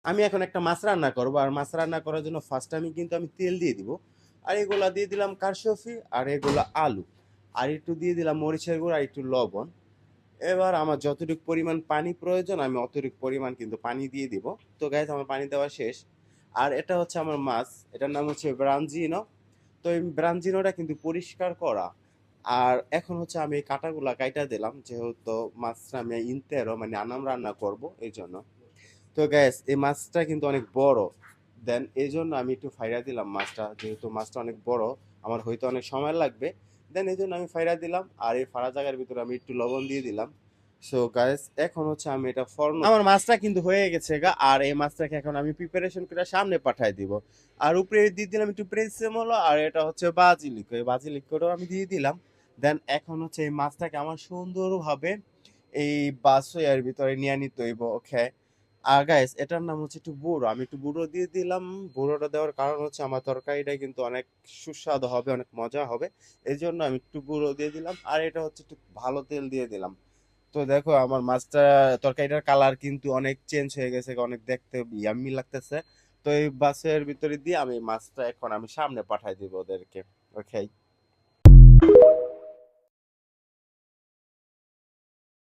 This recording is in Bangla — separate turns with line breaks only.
আমি এখন একটা মাছ রান্না করবো, আর মাছ রান্না করার জন্য ফার্স্ট আমি তেল দিয়ে দিব। আর এগুলা দিয়ে দিলাম কারশফি, আর এগুলা আলু, আর একটু দিয়ে দিলাম মরিচের গুঁড়ো আর একটু লবণ। এবার আমার যতটুকু পরিমাণ পানি প্রয়োজন আমি অতটুকু পরিমাণ কিন্তু পানি দিয়ে দিব। তো গাইজ আমার পানি দেওয়া শেষ। আর এটা হচ্ছে আমার মাছ, এটার নাম হচ্ছে ব্রাঞ্জিনো। তো এই ব্রাঞ্জিনোটা কিন্তু পরিষ্কার করা। আর এখন হচ্ছে আমি এই কাঁটাগুলা কাইটা দিলাম, যেহেতু মাছটা আমি ইনতেরো মানে আনাম রান্না করব এই জন্য। তো গ্যাস এই মাছটা কিন্তু অনেক বড়, দেন এই জন্য আমি একটু ফাইরা দিলাম মাছটা, যেহেতু মাছটা অনেক বড় আমার হয়তো অনেক সময় লাগবে। দেন এই জন্য আমি ফাইরা দিলাম, আর এই ফাড়া জায়গার ভিতরে আমি একটু লবণ দিয়ে দিলাম। সো গাইস এখন হচ্ছে আমি এটা ফর্ন, আমার মাছটা কিন্তু হয়ে গেছে গা। আর এই মাছটাকে এখন আমি প্রিপারেশন করে সামনে পাঠাই দিব। আর উপরে দিয়ে দিলাম একটু প্রেসেমলো, আর এটা হচ্ছে বাজিলিক, এই বাজিলিকটাও আমি দিয়ে দিলাম। দেন এখন হচ্ছে এই মাছটাকে আমার সুন্দরভাবে এই বাসইয়ার ভিতরে নিয়ে নিতে হইব, ওকে। আর গাইস এটার নাম হচ্ছে একটু বুড়ো, আমি একটু বুড়ো দিয়ে দিলাম। বুড়োটা দেওয়ার কারণ হচ্ছে আমার তরকারিটা কিন্তু অনেক সুস্বাদু হবে, অনেক মজা হবে। এই জন্য আমি একটু বুড়ো দিয়ে দিলাম, আর এটা হচ্ছে একটু ভালো তেল দিয়ে দিলাম। তো দেখো আমার মাছটা, তরকারিটার কালার কিন্তু অনেক চেঞ্জ হয়ে গেছে, অনেক দেখতে ইয়াম্মি লাগতেছে। তো এই বাসের ভিতরে দিয়ে আমি মাছটা এখন আমি সামনে পাঠাই দিব ওদেরকে, ওকে।